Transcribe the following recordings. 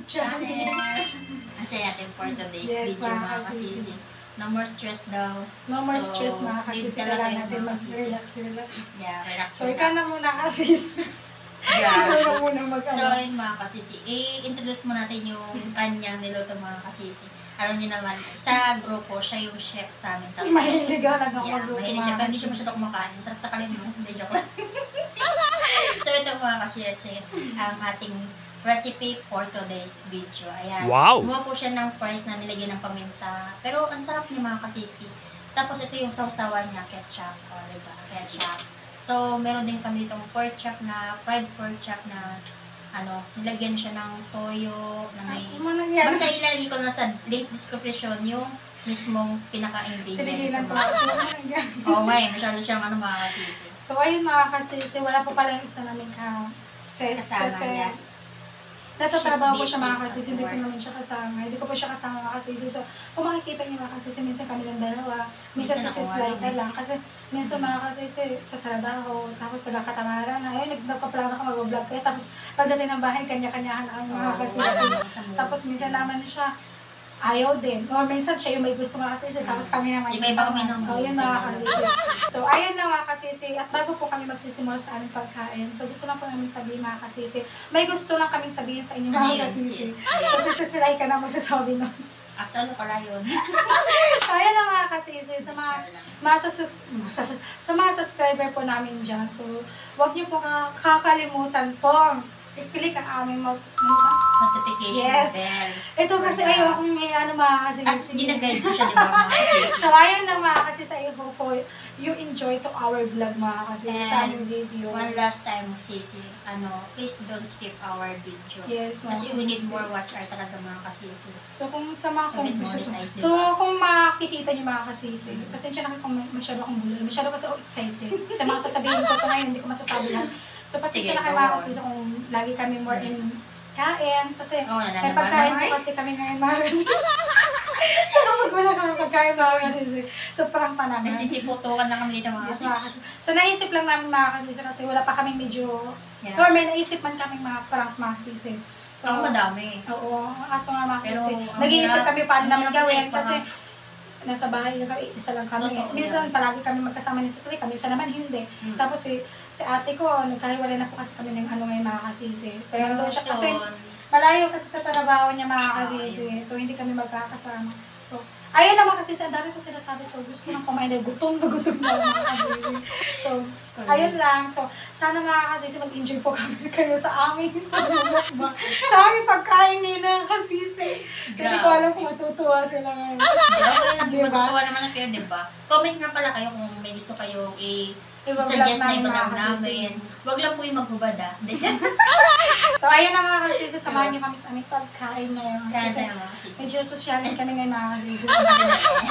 channel. Kasi natin for today's video mga kasisi. No more stress daw. No more stress mga kasisi. Kailangan natin mag-relax. Yeah, relax. So, ikaw na muna kasisi. Yeah. Ikaw na muna mag-ano. So, yun mga kasisi. I-introduce mo natin yung kanyang niluto mga kasisi. Alam niyo naman, sa grupo, siya yung chef sa amin. Mahilig ako magluto mahilig siya. Pero hindi siya masyadong kumakain. Sarap sa kalin mo. Hindi joke lang. So, ito mga kasisi. Ang ating recipe for today's video. Ayan. Wow! Gumawa po siya ng fries na nilagyan ng paminta. Pero ang sarap niya mga kasisi. Tapos ito yung sausawan niya, ketchup. O, diba? Ketchup. So, meron din kami itong pork chop na, fried pork chop na, nilagyan siya ng toyo, na may... Basta ilalagay ko na sa link description yung mismong pinaka-ingredient sa mga... Oo nga eh, masyado siyang mga kasisi. So, ayun mga kasisi, wala pa pala yung isa namin Kasama, kasi yes. nasa She's trabaho ko siya busy mga kasisi, hindi ko at namin siya kasama. Hindi ko pa siya kasama mga kasisi. So, kung makikita niyo mga kasisi, minsan kami ng dalawa, minsan si Sis Laika lang. Kasi minsan mga kasisi sa trabaho, tapos nagkakatamaran na, ayun, nagpaplano ka mag-vlog kayo. Tapos pagdating ng bahay, kanya-kanyahan ang mga kasisi. Tapos minsan naman siya, ayaw din. Or minsan siya yung may gusto mga kasisi, tapos kami naman. Iba-iba kami ng yun mga kasisi. So, ayun na mga kasisi. At bago po kami magsisimula sa aming pagkain, so gusto lang po namin sabihin mga kasisi, may gusto lang kaming sabihin sa inyo mga kasisi. So, sisisilay ka na magsasabi nun. Saan pala yun? So, ayun na mga kasisi. Sa mga subscriber po namin dyan. So, huwag niyo po kakalimutan po i-click ang aming notification bell. Ito kasi ayokong may mga kasi. At ginaguide ko siya, di ba mga kasi? So, ayun lang mga kasi sa iyo po, you enjoy to our vlog mga kasi sa aming video. One last time, Sisi, please don't skip our video. Yes, mga kasi we need kasisi. more watch hour talaga mga kasisi. So, kung sa mga monetize, kung makikita niyo mga kasisi, pasensya na kung masyado akong bulol, masyado kasi ako excited. Sa mga sasabihin ko sa ngayon, hindi ko masasabi lang. So, pasensya na kayo mga kasisi kung lagi kami more in kain. Kasi may pagkain po kasi kami ngayon mga kasisi. So, kapag wala kami pagkain mga kasisi, so prank pa namin. Nasisiputukan na kami dito mga Yes, kasisi. mga kasisi. So, naisip lang namin mga kasisi kasi wala pa kaming medyo, Yes. or may naisip man kaming mga prank mga kasisi. So, Ang madami. Oo, aso nga mga Pero, kasi. ang Nag-iisip hirap- kami paano ang namin hirap gawin i-type pa kasi nga. nasa bahay lang kami, isa lang kami. Totoo, Minsan palagi kami magkasama ni Sitri, minsan naman hindi. Tapos si ate ko, nagkahiwalay na po kasi kami ng ngayon mga kasisi. So nandun siya kasi malayo kasi sa trabaho niya mga kasisi. So hindi kami magkakasama. So ayun naman kasi ang dami ko sinasabi. So gusto ko nang kumain dahil gutom na mga kasisi. So ayun lang. So sana mga kasisi mag-enjoy po kami kayo sa aming sa aming pagkain nila kasisi. So hindi ko alam kung matutuwa sila ngayon. Diba? Matutuwa naman kayo, diba? Comment nga pala kayo kung may gusto kayong i-suggest na iba namin. Huwag lang po yung maghubad So, ayun na mga kasisi, samahan niyo kami sa aming pagkain ngayon. Kasi Kasi, medyo sosyalin kami ngayon mga kasisi.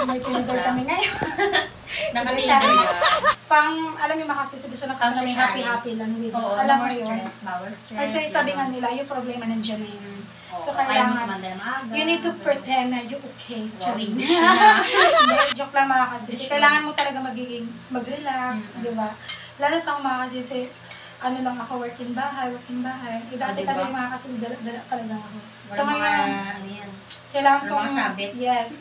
May tinidor kami ngayon. nakatiyador Alam niyo mga kasisi, gusto na kasi namin happy-happy lang, di ba? Oo, Alam mo more yun. stress, bawal stress. Kasi sabi nga nila, yung problema nandiyan na yun. So, ayaw kailangan, mo kumanda na maaga. you need to pretend na you're okay. Wow, English na. Hindi, joke lang mga kasisi. Kailangan mo talaga mag-relax, di ba? Lalo na mga kasisi, lang ako, working bahay. Dati kasi yung mga kasisi, dala talaga ako. So ngayon, kailangan ko, mga sabit. yes,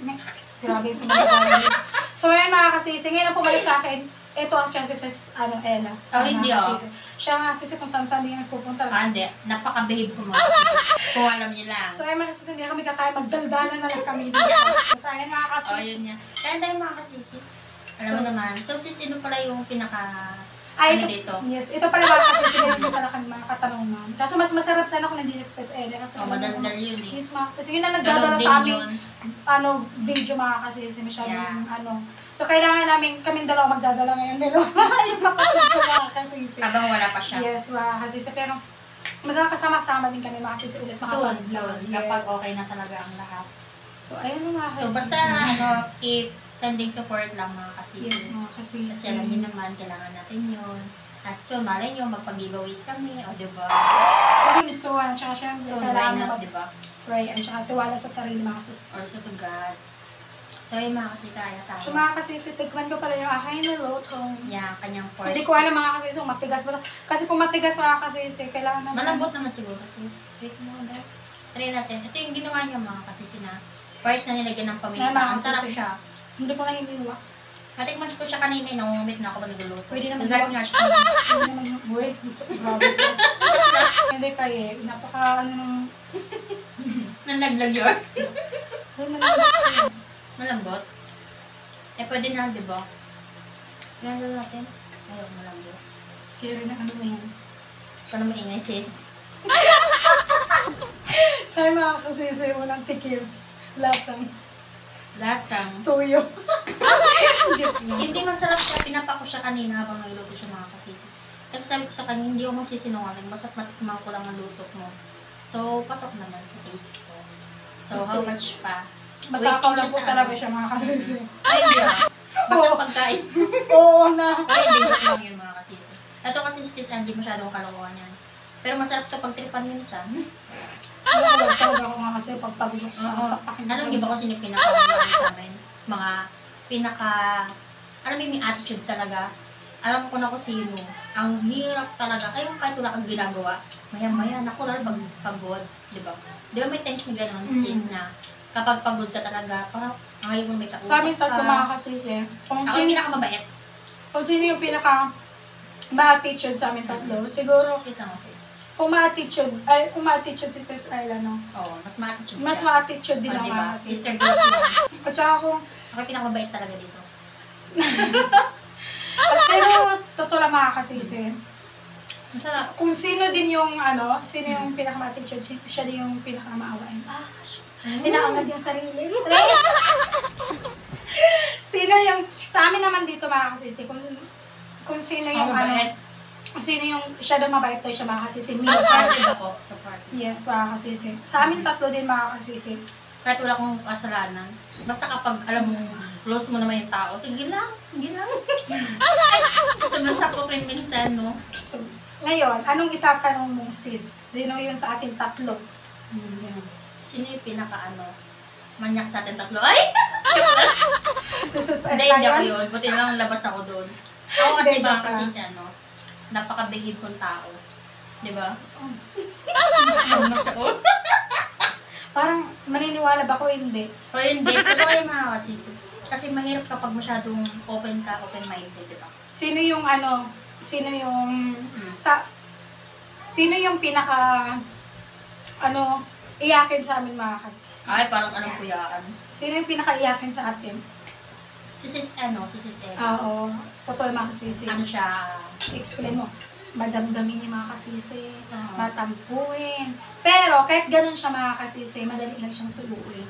grabe yung sumasabayan. So ngayon mga kasisi, ngayon ang pumalik sa akin, ito ang chances sa Ella. Hindi siya nga kasisi kung saan din yung pupunta. Hindi, napaka-behave ko mga kasisi. Kung alam niyo lang. So ayun mga kasisi, hindi na kami kakain, magdaldalan na lang kami dito. So ayun mga kasisi. Yun niya. Kaya tayo mga kasisi. Alam mo naman. So sis, sino pala yung pinaka... dito? Yes, ito pala mga kasisi, hindi pala kami mga katanungan. Kaso mas masarap sana kung nandito sa Ella. Madaldal yun eh. Yes, mga kasisi. Yun na nagdadala sa aming video mga kasisi. Masyadong So, kailangan namin, kaming dalawa magdadala ngayon. Dalawa yung kapatid ko mga kasisi. Habang wala pa siya. Yes, mga kasisi. Pero, magkakasama-sama din kami mga kasisi ulit. Soon. Kapag okay na talaga ang lahat. So, ayun mga kasisi. So, basta keep sending support lang mga kasisi. Yes, mga kasisi. Kasi alam niyo naman, kailangan natin yun. At so, malay nyo, magpag-giveaways kami, o diba? So, tsaka syempre, So, why kailangan not, diba? pray, at tsaka tiwala sa sarili mga kasisi. Also to God. So, yung mga kasi kaya tayo. So, mga kasisi, tikman ko pala yung aking niluto. Yeah, kanyang first. Hindi ko alam mga kasisi kung matigas ba. Kasi kung matigas mga kasisi, kailangan naman. Malambot naman siguro kasi. Wait mo daw. Try natin. Ito yung ginawa niya mga kasisi na first na nilagyan ng paminta. Ay, mga Ang sarap kasisi. siya. Hindi ko na hiniwa. Natikman ko siya kanina nung umit na ako pa nagluluto. Pwede naman Nag-guard ba? nga siya. Hindi naman yung buhay. Grabe ko. Hindi kaya. Napaka ano nung... Nanlaglag yun. Ay, malambot. Malambot. Eh, pwede na, di ba? Ganun natin. Ayaw, malambot. Kaya rin ang ano mo yan. Paano maingay, sis? Sa'yo makakasisi mo ng tikil. Lasang. Lasang. Tuyo. Hindi masarap siya. Pinapa ko siya kanina habang nagluto siya mga kasisi. Kasi sabi ko sa kanya, hindi ako magsisinungaling. Basta't matikman ko lang ang luto mo. So, patok naman sa taste ko. So, how much pa? Matakaw lang Waiting po siya sa talaga ano. siya makakasisi. Ay, hindi ah. Basta Oo. pagkain. Oo na. Ay, hindi joke lang yun mga kasisi. Ito kasi si sis Angie masyadong kalokohan yan. Pero masarap ito pagtripan minsan. Wala talaga ako nga kasi pagtabi ko sa Oo. pakin. Alam niyo ba kasi yung pinaka-ano sa amin? Mga alam mo yung may attitude talaga. Alam ko na kung sino. Ang hirap talaga. Ay, kahit wala kang ginagawa. Maya-maya, naku, lalo pagod. Di ba? Di ba may times na gano'n, sis, na kapag pagod ka talaga, parang ngayon mo may kausap Sa amin tatlo ka. mga kasisi. Kung Ako yung sino, pinakamabait. kung sino yung pinaka ma-attitude sa amin tatlo, siguro, Sis lang, sis. kung ma-attitude si Sis Ayla, no? Oo, mas ma-attitude Mas siya. ma-attitude din ang diba? mga kasisi. Sister girls lang. At saka kung, Ako yung pinakamabait talaga dito. pero totoo lang mga kasisi, Ang sarap. kung sino din yung sino yung pinaka-attitude, siya din yung pinaka-maawain. Inaangad yung sarili. Sino yung, sa amin naman dito mga kasisi, kung sino yung Mabait. sino yung, siya daw mabait daw siya mga kasisi. Sa party ako. Sa party. Yes, mga kasisi. Sa amin tatlo din mga kasisi. Kahit wala akong kasalanan. Basta kapag alam mo, close mo naman yung tao, sige lang, sige lang. Kasi masakopin minsan, no? So, ngayon, anong itatanong mo sis? Sino yun sa ating tatlo? Ganun. Sino yung manyak sa atin tatlo? Ay! Sis Hindi, hindi ako yun. Buti lang labas ako doon. Ako kasi Hindi, baka joke kasi lang. si napakabihib kong tao. Di ba? Parang maniniwala ba ko hindi? O hindi, totoo yung mga kasisi. Kasi mahirap kapag masyadong open ka, open-minded, di ba? Sino yung sino yung pinaka iyakin sa amin mga kasis? Ay, parang alam ko yan. Sino yung pinaka iyakin sa atin? Si Sis Eva. Oo, totoo yung mga kasisi. Ano siya? Explain mo. Madamdamin yung mga kasisi, Oo. matampuin. Pero kahit ganun siya mga kasisi, madali lang siyang suluin.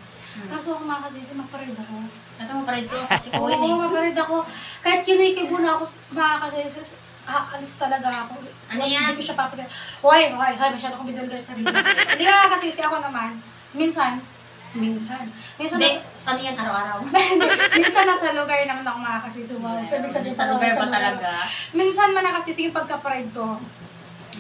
Kaso ako mga kasisi, maparid ako. Ito mo pa rin ito, sa Oo, sikuin eh. maparid ako. Kahit kinikibo na ako mga kasisi, aalis talaga ako. Ano yan? Hindi ko siya papatid. Hoy, masyado akong bidulgar sa sarili. Hindi mga kasisi ako naman, minsan, Hindi, ano yan araw-araw? minsan nasa lugar naman ako mga kasisi. Wow. So, ibig sabihin Sa parang lugar nasa pa talaga. Minsan man na kasi yung pagka-pride ko,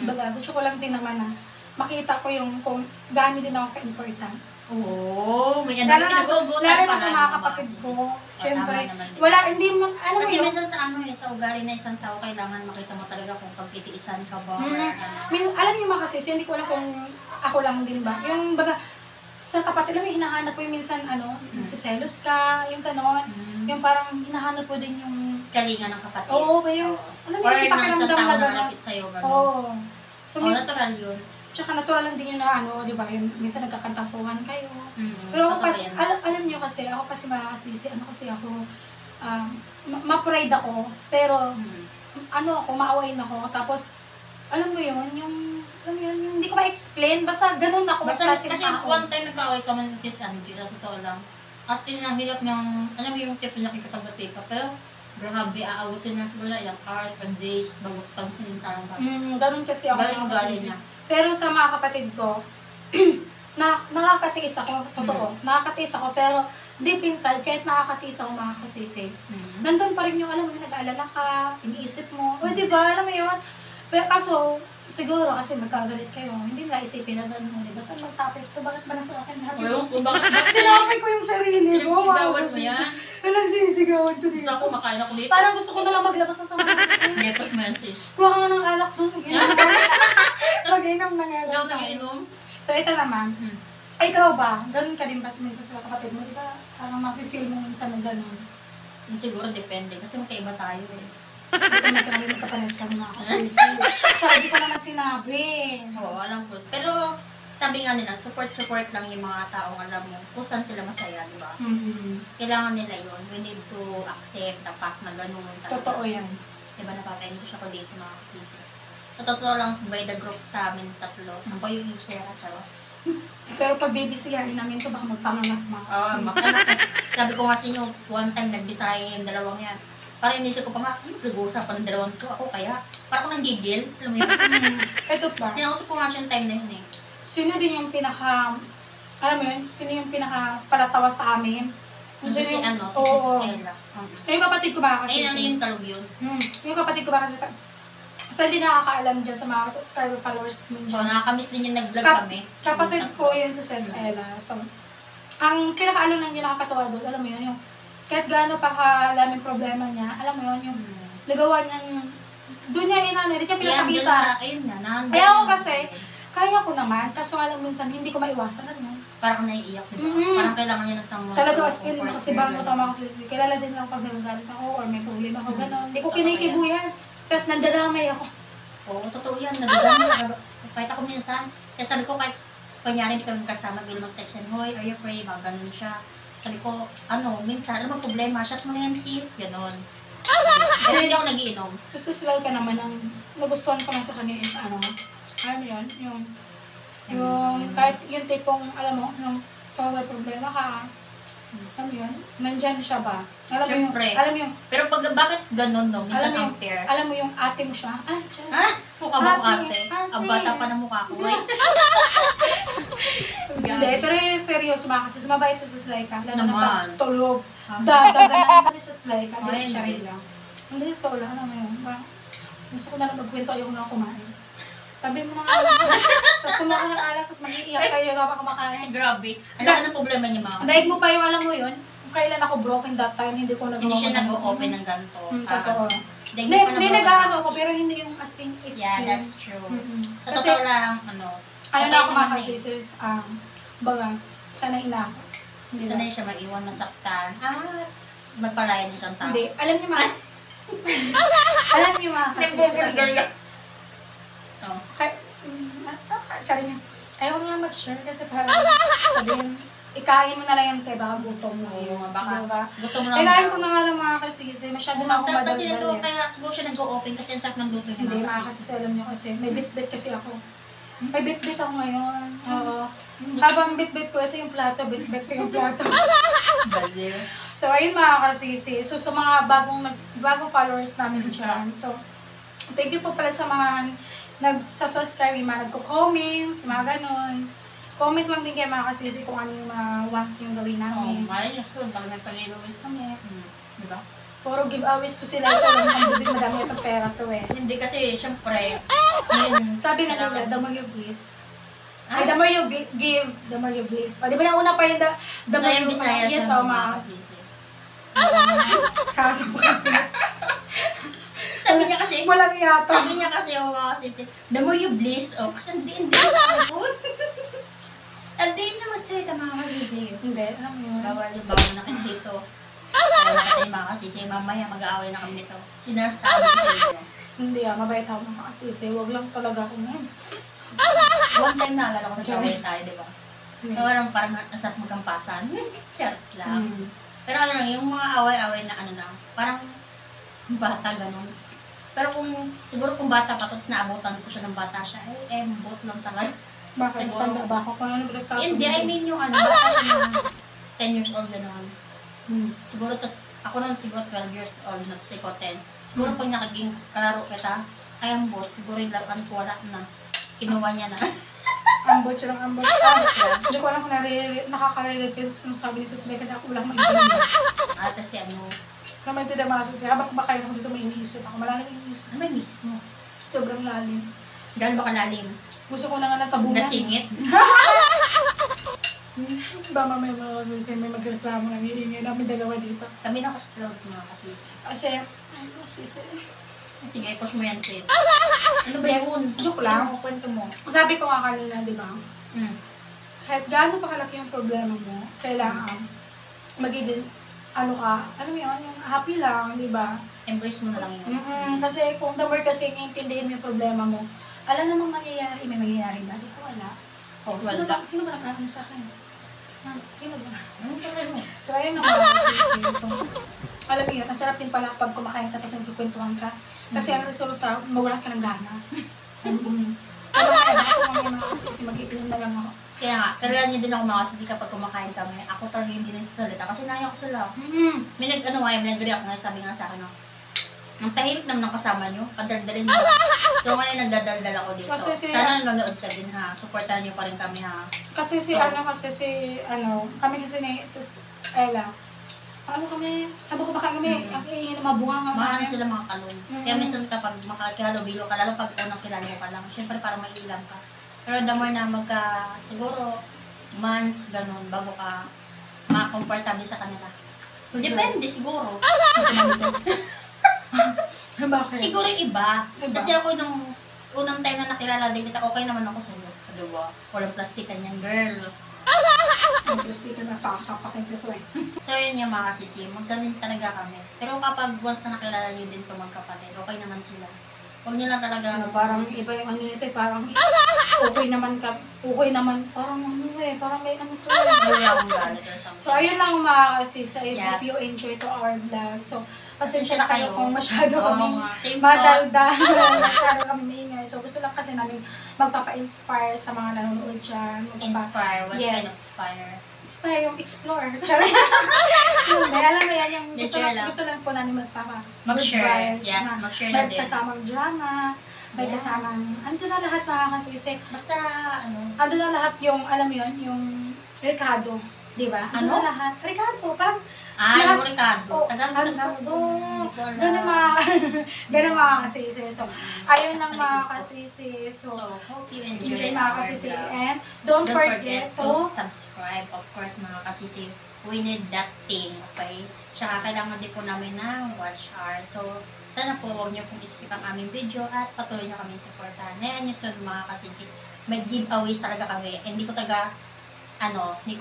baga, gusto ko lang din naman na makita ko yung kung gaano din ako ka-important. Oo, may ano Lalo na pinagugutan sa pala mga ng kapatid kasisi. ko. O, Siyempre, tama naman din. wala, hindi mo, alam mo Kasi yun, minsan sa ugali na isang tao, kailangan makita mo talaga kung pagtitiisan ka ba. or alam niyo mga kasisi, hindi ko alam kung ako lang din ba. Yung baga, sa kapatid lang, hinahanap ko yung minsan, nagsiselos ka, yung ganon. Yung parang hinahanap ko din yung, kalinga ng kapatid. oo, ba yung, alam mo Or yung ng isang pakiramdam tao na na gano'n. malapit sa'yo, gano'n. Oo. So, Natural yun. tsaka natural lang din yun na di ba, yun, minsan nagkakantampuhan kayo. Mm, Pero ako totoo kasi, yan, alam niyo kasi, ako kasi makakasisi, kasi ako, ma-pride ako, pero, ako, maawain ako, tapos, alam mo yun, yung hindi ko ma-explain, basta ganun ako. Basta klaseng kasi tao. one time nagkaaway ka man si Sandy, totoo lang. As in, ang hirap niyang, alam mo yung tip na nakikipag-bati ka, pero grabe, aabutin na siguro ilang hours, and days, bago pansinin tarang ka. Ganun kasi ako. Galing galing nakakasisi. niya. Pero sa mga kapatid ko, nakakatiis ako, totoo. Nakakatiis ako, pero deep inside, kahit nakakatiis ako mga kasisi, nandun pa rin yung, alam mo, nag-aalala ka, iniisip mo, o diba, alam mo yun? Pero kaso, siguro kasi magkagalit kayo, hindi nila isipin na gano'n, diba? Saan mag-topic to? Bakit ba nasa akin lahat? Ayun, kung bakit Sinabi ko yung sarili ko, Sinagsisigawan mo yan? Nagsisigawan ko Gusto dito. ako makain ako dito. Parang gusto ko na lang maglabas ng sama. Getos mo yan, sis. Kuha ka nga ng alak doon. Mag-inom ng Hindi ako alak. nag-iinom. So ito naman, Ay, ikaw ba? Ganun ka din ba minsan sa kapatid mo? Di ba? Parang mafe-feel mo minsan na ganun. Siguro depende kasi magkaiba tayo eh. Hindi ko naman sinabi magkapares kami mga kasisi. So, hindi ko naman sinabi. Oo, alam ko. Pero sabi nga nila, support lang yung mga taong alam mo kung saan sila masaya, di ba? Kailangan nila yun. We need to accept the fact na ganun talaga. Totoo yan. Diba napapahingit siya ko dito mga kasisi. Sa totoo lang, by the group sa amin, 3. Ang pa yung Sarah, charot. Pero pag babysiyahin namin ito, baka magpanganak mga Oo, sabi ko nga sa inyo, one time nagbisaya yung dalawang yan. Parang inisip ko pa nga, nag-uusapan ng dalawang to. Ako kaya, parang ko nang gigil. Alam mo yun? Ito ba? Pinausap ko nga siya yung time na yun eh. Sino din yung alam mo yun, sino yung pinaka-palatawa sa amin? Si Stella. Yung kapatid ko ba kasi? Ayun yung talog yun. Yung kapatid ko ba kasi? Kasi hindi nakakaalam dyan sa mga subscriber followers namin So, dyan. nakakamiss din yung nag-vlog kami. Kapatid ko yun si Stella. So, ang pinaka-ano lang din nakakatawa doon, alam mo yun, yung kahit gaano pa kalaming problema niya, alam mo yun, yung nagawa niyang, doon niya hindi niya pinapakita. Ayun nga, Kaya ako kasi, kaya ko naman, kaso nga lang minsan, hindi ko maiwasan, ano? Parang naiiyak, diba? Parang kailangan niya ng someone. Talaga, as in, kasi bago tama ko si kilala din lang pag nagagalit ako or may problema ako, gano'n. Hindi ko kinikibuyan. Tapos nandadamay ako. Oo, totoo yan. Nagdadamay. Kahit ako minsan, kaya sabi ko kahit kunyari hindi kami kasama, bilang mag-text and, hoy, are you free? Mga ganun siya. Sabi ko, minsan, ano bang problema? Shot mo na yan, sis. Ganon. Kasi hindi ako nagiinom. Sususilay ka naman ang nagustuhan ko man sa kanya is yun, yung kahit yung tipong, alam mo, yung sa may problema ka, alam mo yun, nandyan siya ba? Siyempre. Alam mo yung, pero bakit ganon, no? Minsan unfair. alam mo yung ate mo siya, siya. Mukha mo ate. Ang bata pa na mukha ko, eh. Hindi, pero yung seryoso ba kasi mabait sa Slaika. Lalo Naman. na tulog. Daganan kami sa Slaika. Hindi siya rin lang. Hindi, totoo lang. Alam mo yun. Gusto ko na lang magkwento. Ayaw ko na kumain. Tabi mo na nga lang. Tapos kumuha ka ng alak. Tapos mag-iiyak kayo na kumakain. Grabe. Ano ka ng problema niya mga? Dahil mo pa yung alam mo yun. Kung kailan ako broken that time, hindi ko nagawa. Hindi siya nag-open ng ganito. Totoo. Hindi nag-ano ako, pero hindi yung as in experience. Yeah, that's true. Sa Kasi, totoo lang, ano na ako makasisis, baga, sanay na ako. Sanay siya mag-iwan, masaktan. Magpalaya ng isang tao. Hindi, alam niyo mga, kasisis. Tsari niya, ayaw na lang mag-share kasi parang sabihin, ikain mo na lang yan kay baka gutom mo. Baka gutom lang. Ikain ko na nga lang mga kasisi, masyado na ako Masarap kasi madaldal nito, kaya siguro siya nag-o-open kasi ang sarap ng luto niya. Hindi, mga kasisi, alam niyo kasi, may bit-bit kasi ako. May bit-bit ako ngayon. Habang bit-bit ko, ito yung plato, bit-bit ko yung plato. So, ayun mga kasisi. So, sa mga bagong followers namin dyan. So, thank you po pala sa mga nagsasubscribe, yung mga nagko-comment, mga ganon. Comment lang din kayo mga kasisi kung ano yung mga want yung gawin namin. May yun, pag nagpag-giveaways kami. Diba? Puro giveaways ko sila ito. Lang ang bubig madami itong pera to eh. Hindi kasi, syempre, sabi nga nila, the more you bless. Ay, the more you give, the more you bless. O, di ba nauna pa yung the more you Bisaya yes, siya, o mga kasisi. sasubukan ko. Sabi niya kasi, Walang yata. sabi niya kasi, mga kasisi, the more you bless, kasi hindi ako. Hindi na magsalita mga kasisi. Hindi, alam mo yun. Bawal na kayo dito. Kaya kasi mga kasisi, mamaya mag-aaway na kami nito. Sinasabi ko sa inyo. Hindi mabait ako mga kasisi. Huwag lang talaga ako ngayon. One time naalala ko nag-away tayo, di ba? Parang nasarap magkampasan. Chat lang. Pero ano lang, yung mga away-away na parang bata ganun. Pero siguro kung bata pa, tapos naabutan ko siya ng bata siya, bot lang talaga. Bakit? Tanda ba ako? Kung ano nagkakasunod? Hindi, I mean yung bata siya ng 10 years old gano'n. Siguro, tapos ako nun siguro 12 years old na, tapos ikaw 10. Siguro pag nakaging kalaro kita, bot, siguro yung laruan ko wala na. Kinuha niya na. Ambot siya lang ambot. Hindi ko alam kung nakaka-relate kasi sinasabi ni Susunay kasi ako lang maintindihan. Kasi Na maintindihan mga Susunay. Habang kumakain ako dito may iniisip ako. Malalim iniisip. ano ba inisip mo? Sobrang lalim. Gano'n ba kalalim? Gusto ko na nga natabunan. Nasingit? Ba mamaya mga Susunay may magreklamo ng hihingi namin dalawa dito. Kami na kasi talaga mga kasi. Kasi, Sige, push mo yan sis. Ano ba yun? Joke lang. Ano kwento mo? Sabi ko nga kanina, di ba? kahit gaano pa kalaki yung problema mo, kailangan magiging, ano ka, alam mo yun, yung happy lang, di ba? Embrace mo na lang yun. Kasi kung the more kasi naiintindihin mo yung problema mo, alam namang mangyayari, may mangyayari ba? Di ko wala. Oh, sino ba nag-ano sa akin? Sino ba? So, ayun naman. So, alam mo yun, ang sarap din pala pag kumakain ka tapos nagkukwentuhan ka. Kasi ang resulta, mawalan ka ng gana. Pero kasi mag-ipinom na lang ako. Kaya nga, kailan niyo din ako makasisi kapag kumakain kami. Ako talaga yung din nagsasalita kasi naiyak ko sila. May nag-react na sabi nga sa akin, no? Ang tahimik naman ng kasama nyo, padaldalin mo. So ngayon nagdadaldal ako dito. Sana nanonood ka din ha, supportahan nyo pa rin kami ha. Kasi kami kasi ni sis Ella, kami, sabi ko baka kami, ang iingin na mabunga nga. Maano sila mga kalon. Kaya minsan kapag makakihalubilo ka, lalo pag unang kilala mo pa lang, syempre parang may ilang ka. Pero the more na siguro, months, ganun, bago ka makakomportable sa kanila. Depende siguro. Bakit? Siguro yung iba. Kasi ako nung unang time na nakilala din kita, okay naman ako sa'yo. Diba? Walang plastikan yan, girl. Ang plastikan na sasapakin ko to eh. So yun yung mga kasisi, magganun talaga kami. Pero kapag once na nakilala nyo din itong magkapatid, okay naman sila. Huwag nyo lang talaga... parang iba yung ano nito eh, parang okay naman, parang parang may ano to. Wala akong galit or something. So ayun lang mga kasisi, if you enjoy to our vlog. So, pasensya na kayo kung masyado kami masyado kami maingay. So, gusto lang kasi namin magpapa-inspire sa mga nanonood dyan. Inspire? What kind of inspire? Inspire yung explore. Alam mo yan, yung gusto lang po namin mag-share. Yes, mag-share na din. May kasamang drama, may kasamang, ando na lahat mga kasisi. Basta, ando na lahat yung, alam mo yun, yung Ricardo. Diba? Ando na lahat. Ricardo, parang, yung Ricardo. Tagalog. Ganun mga kasisi. So, ayun lang mga kasisi. So, hope you enjoy mga kasisi. And don't forget to subscribe. Of course, mga kasisi. We need that thing, okay? Tsaka kailangan din po namin ng watch hour. So, sana po huwag niyo pong skip ang aming video at patuloy niyo kami supportahan. Ngayon yung sunod mga kasisi. May giveaways talaga kami. Hindi ko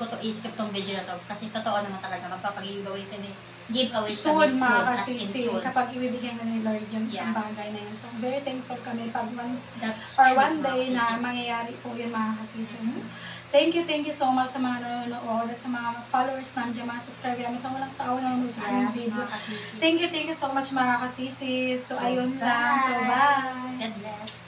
to i-skip tong video na to. Kasi totoo naman talaga, magpapag-giveaway kami. Giveaways kami soon, mga kasisi, kapag ibibigyan na ni Lord yung isang bagay na yun. So, very thankful kami pag once or one day na mangyayari po yun mga kasisi. So, thank you so much sa mga nanonood at sa mga followers namin, mga subscriber namin sa walang sawa na nanonood sa aming video. Thank you so much mga kasisi. So, ayun lang. So, bye! God bless.